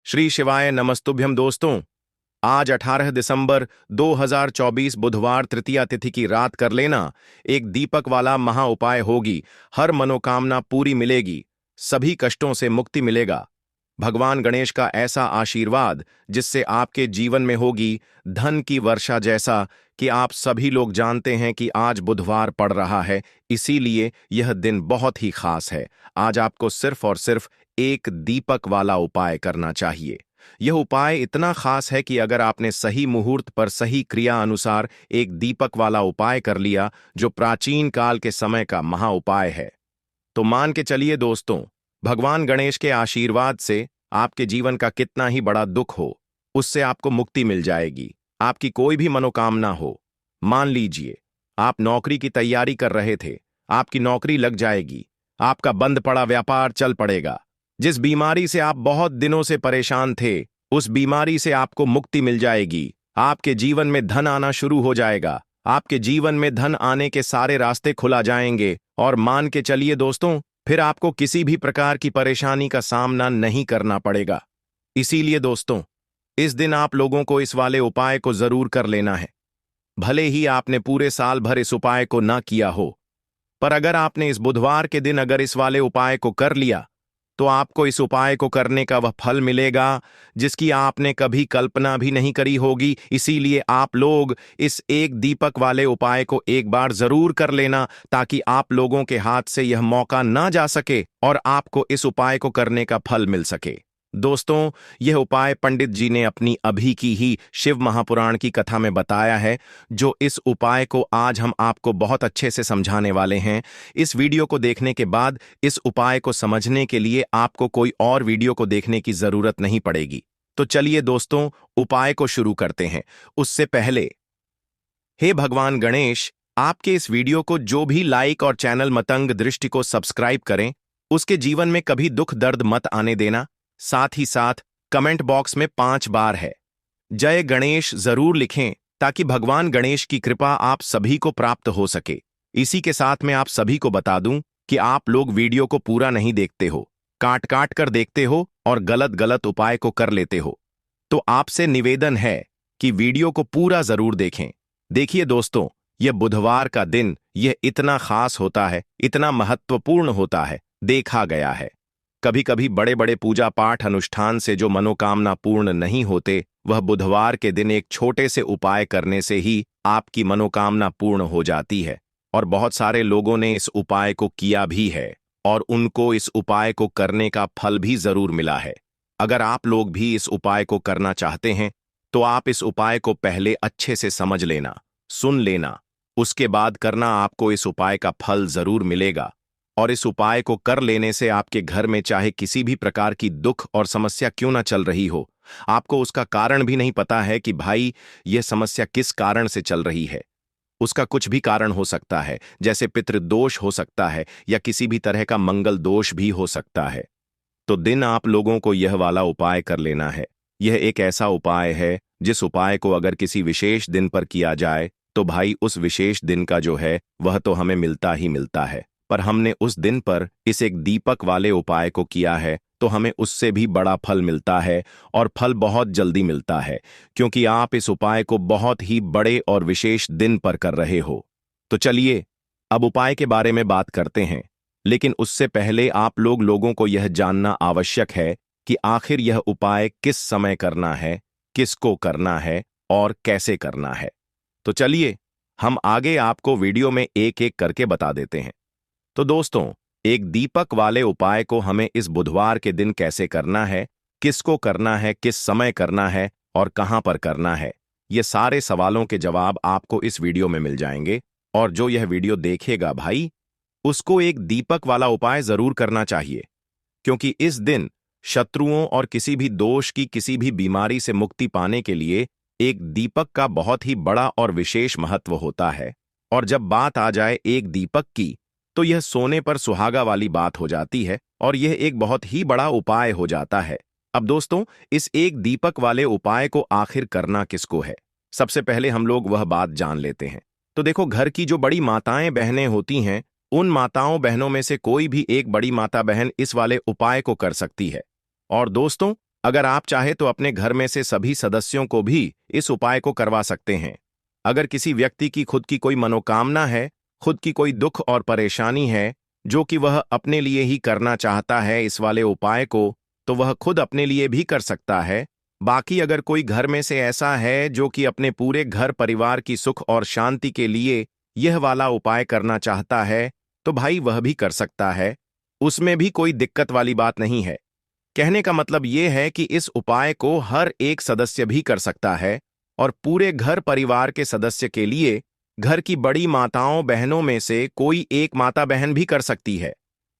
श्री शिवाय नमस्तुभ्यम दोस्तों। आज 18 दिसंबर 2024 बुधवार तृतीया तिथि की रात कर लेना एक दीपक वाला महा उपाय होगी। हर मनोकामना पूरी मिलेगी, सभी कष्टों से मुक्ति मिलेगा। भगवान गणेश का ऐसा आशीर्वाद जिससे आपके जीवन में होगी धन की वर्षा, जैसा कि आप सभी लोग जानते हैं कि आज बुधवार पड़ रहा है, इसीलिए यह दिन बहुत ही खास है। आज आपको सिर्फ और सिर्फ एक दीपक वाला उपाय करना चाहिए। यह उपाय इतना खास है कि अगर आपने सही मुहूर्त पर सही क्रिया अनुसार एक दीपक वाला उपाय कर लिया, जो प्राचीन काल के समय का महा उपाय है, तो मान के चलिए दोस्तों, भगवान गणेश के आशीर्वाद से आपके जीवन का कितना ही बड़ा दुख हो, उससे आपको मुक्ति मिल जाएगी। आपकी कोई भी मनोकामना हो, मान लीजिए आप नौकरी की तैयारी कर रहे थे, आपकी नौकरी लग जाएगी, आपका बंद पड़ा व्यापार चल पड़ेगा। जिस बीमारी से आप बहुत दिनों से परेशान थे, उस बीमारी से आपको मुक्ति मिल जाएगी। आपके जीवन में धन आना शुरू हो जाएगा। आपके जीवन में धन आने के सारे रास्ते खुला जाएंगे और मान के चलिए दोस्तों, फिर आपको किसी भी प्रकार की परेशानी का सामना नहीं करना पड़ेगा। इसीलिए दोस्तों, इस दिन आप लोगों को इस वाले उपाय को जरूर कर लेना है। भले ही आपने पूरे साल भर इस उपाय को ना किया हो, पर अगर आपने इस बुधवार के दिन अगर इस वाले उपाय को कर लिया, तो आपको इस उपाय को करने का वह फल मिलेगा जिसकी आपने कभी कल्पना भी नहीं करी होगी। इसीलिए आप लोग इस एक दीपक वाले उपाय को एक बार जरूर कर लेना, ताकि आप लोगों के हाथ से यह मौका ना जा सके और आपको इस उपाय को करने का फल मिल सके। दोस्तों, यह उपाय पंडित जी ने अपनी अभी की ही शिव महापुराण की कथा में बताया है, जो इस उपाय को आज हम आपको बहुत अच्छे से समझाने वाले हैं। इस वीडियो को देखने के बाद इस उपाय को समझने के लिए आपको कोई और वीडियो को देखने की जरूरत नहीं पड़ेगी। तो चलिए दोस्तों, उपाय को शुरू करते हैं। उससे पहले, हे भगवान गणेश, आपके इस वीडियो को जो भी लाइक और चैनल मतंग दृष्टि को सब्सक्राइब करें, उसके जीवन में कभी दुख दर्द मत आने देना। साथ ही साथ कमेंट बॉक्स में 5 बार है जय गणेश जरूर लिखें, ताकि भगवान गणेश की कृपा आप सभी को प्राप्त हो सके। इसी के साथ मैं आप सभी को बता दूं कि आप लोग वीडियो को पूरा नहीं देखते हो, काट काट कर देखते हो और गलत गलत उपाय को कर लेते हो। तो आपसे निवेदन है कि वीडियो को पूरा जरूर देखें। देखिए दोस्तों, यह बुधवार का दिन यह इतना खास होता है, इतना महत्वपूर्ण होता है, देखा गया है कभी कभी बड़े बड़े पूजा पाठ अनुष्ठान से जो मनोकामना पूर्ण नहीं होते, वह बुधवार के दिन एक छोटे से उपाय करने से ही आपकी मनोकामना पूर्ण हो जाती है। और बहुत सारे लोगों ने इस उपाय को किया भी है और उनको इस उपाय को करने का फल भी जरूर मिला है। अगर आप लोग भी इस उपाय को करना चाहते हैं, तो आप इस उपाय को पहले अच्छे से समझ लेना, सुन लेना, उसके बाद करना। आपको इस उपाय का फल जरूर मिलेगा। और इस उपाय को कर लेने से आपके घर में चाहे किसी भी प्रकार की दुख और समस्या क्यों ना चल रही हो, आपको उसका कारण भी नहीं पता है कि भाई यह समस्या किस कारण से चल रही है। उसका कुछ भी कारण हो सकता है, जैसे पितृदोष हो सकता है या किसी भी तरह का मंगल दोष भी हो सकता है। तो दिन आप लोगों को यह वाला उपाय कर लेना है। यह एक ऐसा उपाय है जिस उपाय को अगर किसी विशेष दिन पर किया जाए, तो भाई उस विशेष दिन का जो है वह तो हमें मिलता ही मिलता है। पर हमने उस दिन पर इस एक दीपक वाले उपाय को किया है, तो हमें उससे भी बड़ा फल मिलता है और फल बहुत जल्दी मिलता है, क्योंकि आप इस उपाय को बहुत ही बड़े और विशेष दिन पर कर रहे हो। तो चलिए अब उपाय के बारे में बात करते हैं, लेकिन उससे पहले आप लोगों को यह जानना आवश्यक है कि आखिर यह उपाय किस समय करना है, किसको करना है और कैसे करना है। तो चलिए हम आगे आपको वीडियो में एक एक करके बता देते हैं। तो दोस्तों, एक दीपक वाले उपाय को हमें इस बुधवार के दिन कैसे करना है, किसको करना है, किस समय करना है और कहां पर करना है, ये सारे सवालों के जवाब आपको इस वीडियो में मिल जाएंगे। और जो यह वीडियो देखेगा भाई, उसको एक दीपक वाला उपाय जरूर करना चाहिए, क्योंकि इस दिन शत्रुओं और किसी भी दोष की, किसी भी बीमारी से मुक्ति पाने के लिए एक दीपक का बहुत ही बड़ा और विशेष महत्व होता है। और जब बात आ जाए एक दीपक की, तो यह सोने पर सुहागा वाली बात हो जाती है और यह एक बहुत ही बड़ा उपाय हो जाता है। अब दोस्तों, इस एक दीपक वाले उपाय को आखिर करना किसको है, सबसे पहले हम लोग वह बात जान लेते हैं। तो देखो, घर की जो बड़ी माताएं बहनें होती हैं, उन माताओं बहनों में से कोई भी एक बड़ी माता बहन इस वाले उपाय को कर सकती है। और दोस्तों, अगर आप चाहे तो अपने घर में से सभी सदस्यों को भी इस उपाय को करवा सकते हैं। अगर किसी व्यक्ति की खुद की कोई मनोकामना है, खुद की कोई दुख और परेशानी है, जो कि वह अपने लिए ही करना चाहता है इस वाले उपाय को, तो वह खुद अपने लिए भी कर सकता है। बाकी अगर कोई घर में से ऐसा है जो कि अपने पूरे घर परिवार की सुख और शांति के लिए यह वाला उपाय करना चाहता है, तो भाई वह भी कर सकता है। उसमें भी कोई दिक्कत वाली बात नहीं है। कहने का मतलब यह है कि इस उपाय को हर एक सदस्य भी कर सकता है और पूरे घर परिवार के सदस्य के लिए घर की बड़ी माताओं बहनों में से कोई एक माता बहन भी कर सकती है।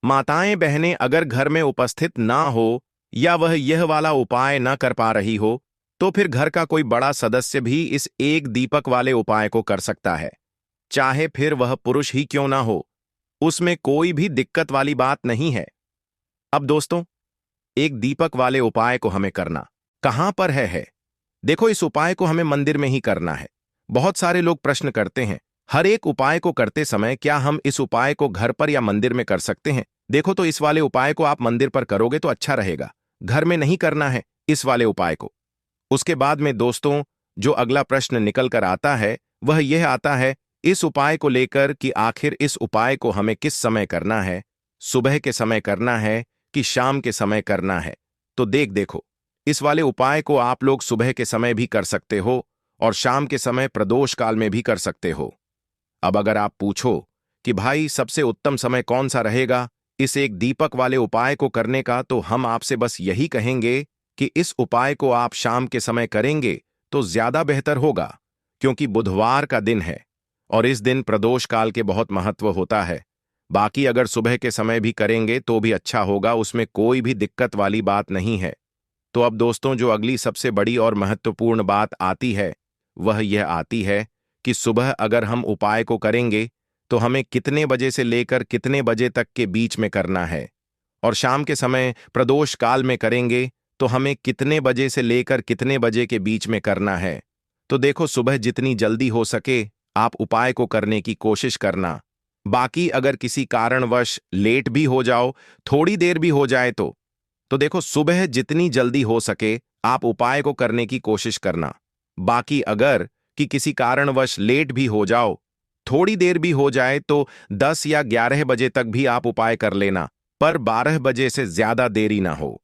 माताएं बहनें अगर घर में उपस्थित ना हो या वह यह वाला उपाय न कर पा रही हो, तो फिर घर का कोई बड़ा सदस्य भी इस एक दीपक वाले उपाय को कर सकता है, चाहे फिर वह पुरुष ही क्यों ना हो। उसमें कोई भी दिक्कत वाली बात नहीं है। अब दोस्तों, एक दीपक वाले उपाय को हमें करना कहां पर है? देखो, इस उपाय को हमें मंदिर में ही करना है। बहुत सारे लोग प्रश्न करते हैं, हर एक उपाय को करते समय क्या हम इस उपाय को घर पर या मंदिर में कर सकते हैं? देखो, तो इस वाले उपाय को आप मंदिर पर करोगे तो अच्छा रहेगा, घर में नहीं करना है इस वाले उपाय को। उसके बाद में दोस्तों, जो अगला प्रश्न निकल कर आता है वह यह आता है इस उपाय को लेकर कि आखिर इस उपाय को हमें किस समय करना है, सुबह के समय करना है कि शाम के समय करना है? तो देखो, इस वाले उपाय को आप लोग सुबह के समय भी कर सकते हो और शाम के समय प्रदोष काल में भी कर सकते हो। अब अगर आप पूछो कि भाई सबसे उत्तम समय कौन सा रहेगा इस एक दीपक वाले उपाय को करने का, तो हम आपसे बस यही कहेंगे कि इस उपाय को आप शाम के समय करेंगे तो ज्यादा बेहतर होगा, क्योंकि बुधवार का दिन है और इस दिन प्रदोष काल के बहुत महत्व होता है। बाकी अगर सुबह के समय भी करेंगे तो भी अच्छा होगा, उसमें कोई भी दिक्कत वाली बात नहीं है। तो अब दोस्तों, जो अगली सबसे बड़ी और महत्वपूर्ण बात आती है वह यह आती है कि सुबह अगर हम उपाय को करेंगे तो हमें कितने बजे से लेकर कितने बजे तक के बीच में करना है, और शाम के समय प्रदोष काल में करेंगे तो हमें कितने बजे से लेकर कितने बजे के बीच में करना है। तो देखो, सुबह जितनी जल्दी हो सके आप उपाय को करने की कोशिश करना। बाकी अगर किसी कारणवश लेट भी हो जाओ, थोड़ी देर भी हो जाए तो देखो, सुबह जितनी जल्दी हो सके आप उपाय को करने की कोशिश करना। बाकी अगर कि किसी कारणवश लेट भी हो जाओ, थोड़ी देर भी हो जाए, तो 10 या 11 बजे तक भी आप उपाय कर लेना, पर 12 बजे से ज्यादा देरी ना हो।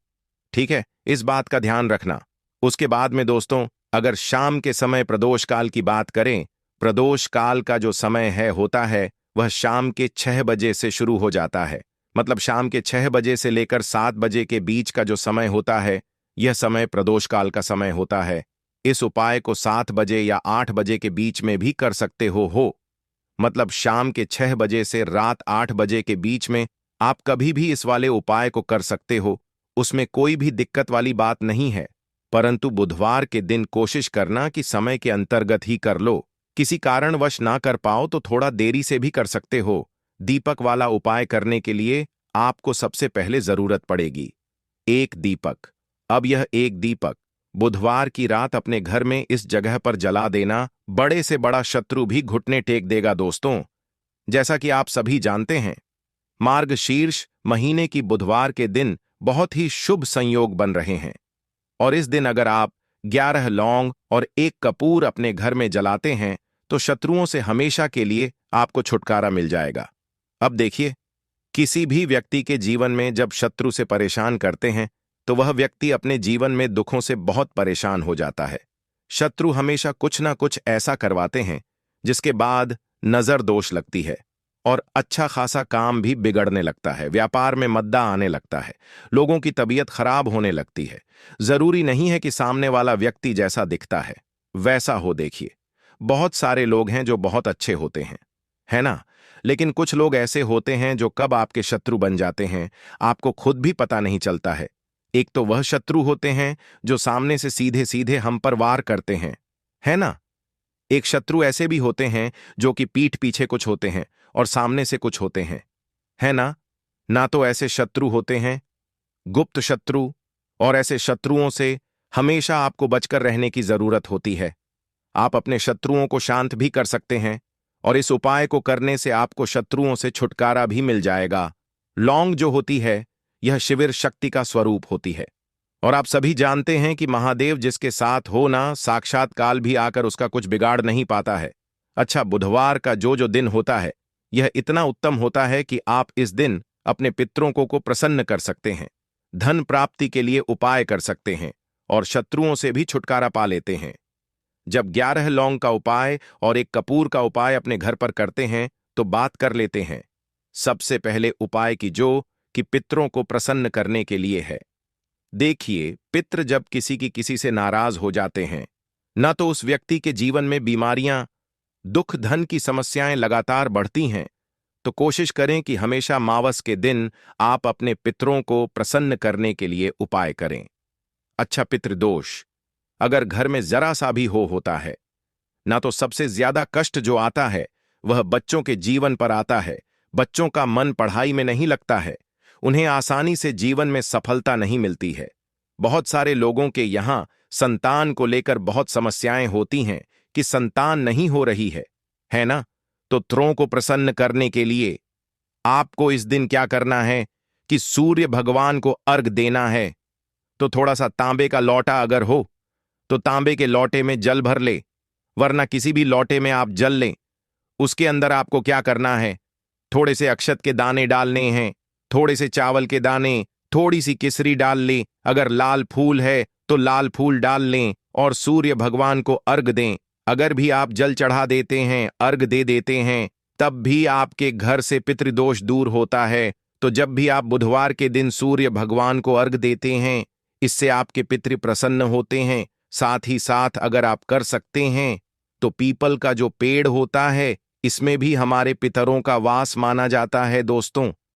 ठीक है, इस बात का ध्यान रखना। उसके बाद में दोस्तों, अगर शाम के समय प्रदोष काल की बात करें, प्रदोष काल का जो समय होता है वह शाम के 6 बजे से शुरू हो जाता है। मतलब शाम के 6 बजे से लेकर 7 बजे के बीच का जो समय होता है, यह समय प्रदोष काल का समय होता है। इस उपाय को 7 बजे या 8 बजे के बीच में भी कर सकते हो। मतलब शाम के 6 बजे से रात 8 बजे के बीच में आप कभी भी इस वाले उपाय को कर सकते हो, उसमें कोई भी दिक्कत वाली बात नहीं है। परंतु बुधवार के दिन कोशिश करना कि समय के अंतर्गत ही कर लो। किसी कारणवश ना कर पाओ तो थोड़ा देरी से भी कर सकते हो। दीपक वाला उपाय करने के लिए आपको सबसे पहले जरूरत पड़ेगी एक दीपक। अब यह एक दीपक बुधवार की रात अपने घर में इस जगह पर जला देना, बड़े से बड़ा शत्रु भी घुटने टेक देगा दोस्तों। जैसा कि आप सभी जानते हैं, मार्गशीर्ष महीने की बुधवार के दिन बहुत ही शुभ संयोग बन रहे हैं, और इस दिन अगर आप 11 लौंग और 1 कपूर अपने घर में जलाते हैं तो शत्रुओं से हमेशा के लिए आपको छुटकारा मिल जाएगा। अब देखिए, किसी भी व्यक्ति के जीवन में जब शत्रु से परेशान करते हैं तो वह व्यक्ति अपने जीवन में दुखों से बहुत परेशान हो जाता है। शत्रु हमेशा कुछ ना कुछ ऐसा करवाते हैं जिसके बाद नजर दोष लगती है और अच्छा खासा काम भी बिगड़ने लगता है, व्यापार में मद्दा आने लगता है, लोगों की तबीयत खराब होने लगती है। जरूरी नहीं है कि सामने वाला व्यक्ति जैसा दिखता है वैसा हो। देखिए, बहुत सारे लोग हैं जो बहुत अच्छे होते हैं, है ना? लेकिन कुछ लोग ऐसे होते हैं जो कब आपके शत्रु बन जाते हैं आपको खुद भी पता नहीं चलता है। एक तो वह शत्रु होते हैं जो सामने से सीधे सीधे हम पर वार करते हैं, है ना? एक शत्रु ऐसे भी होते हैं जो कि पीठ पीछे कुछ होते हैं और सामने से कुछ होते हैं, है ना? ना तो ऐसे शत्रु होते हैं गुप्त शत्रु, और ऐसे शत्रुओं से हमेशा आपको बचकर रहने की जरूरत होती है। आप अपने शत्रुओं को शांत भी कर सकते हैं और इस उपाय को करने से आपको शत्रुओं से छुटकारा भी मिल जाएगा। लौंग जो होती है यह शिविर शक्ति का स्वरूप होती है और आप सभी जानते हैं कि महादेव जिसके साथ हो ना, साक्षात काल भी आकर उसका कुछ बिगाड़ नहीं पाता है। अच्छा, बुधवार का जो दिन होता है, यह इतना उत्तम होता है कि आप इस दिन अपने पितरों को प्रसन्न कर सकते हैं, धन प्राप्ति के लिए उपाय कर सकते हैं और शत्रुओं से भी छुटकारा पा लेते हैं। जब 11 लौंग का उपाय और एक कपूर का उपाय अपने घर पर करते हैं तो बात कर लेते हैं। सबसे पहले उपाय की जो कि पितरों को प्रसन्न करने के लिए है। देखिए, पितृ जब किसी की किसी से नाराज हो जाते हैं, न तो उस व्यक्ति के जीवन में बीमारियां, दुख, धन की समस्याएं लगातार बढ़ती हैं, तो कोशिश करें कि हमेशा मावस के दिन आप अपने पितरों को प्रसन्न करने के लिए उपाय करें। अच्छा, पितृदोष अगर घर में जरा सा भी होता है ना, तो सबसे ज्यादा कष्ट जो आता है वह बच्चों के जीवन पर आता है। बच्चों का मन पढ़ाई में नहीं लगता है, उन्हें आसानी से जीवन में सफलता नहीं मिलती है। बहुत सारे लोगों के यहाँ संतान को लेकर बहुत समस्याएं होती हैं कि संतान नहीं हो रही है ना? तो पितरों को प्रसन्न करने के लिए आपको इस दिन क्या करना है कि सूर्य भगवान को अर्घ देना है। तो थोड़ा सा तांबे का लौटा अगर हो तो तांबे के लौटे में जल भर ले, वरना किसी भी लौटे में आप जल लें। उसके अंदर आपको क्या करना है, थोड़े से अक्षत के दाने डालने हैं, थोड़े से चावल के दाने, थोड़ी सी केसरी डाल लें, अगर लाल फूल है तो लाल फूल डाल लें और सूर्य भगवान को अर्घ दें। अगर भी आप जल चढ़ा देते हैं, अर्घ दे देते हैं, तब भी आपके घर से पितृदोष दूर होता है। तो जब भी आप बुधवार के दिन सूर्य भगवान को अर्घ देते हैं, इससे आपके पितृ प्रसन्न होते हैं। साथ ही साथ अगर आप कर सकते हैं तो पीपल का जो पेड़ होता है, इसमें भी हमारे पितरों का वास माना जाता है दोस्तों।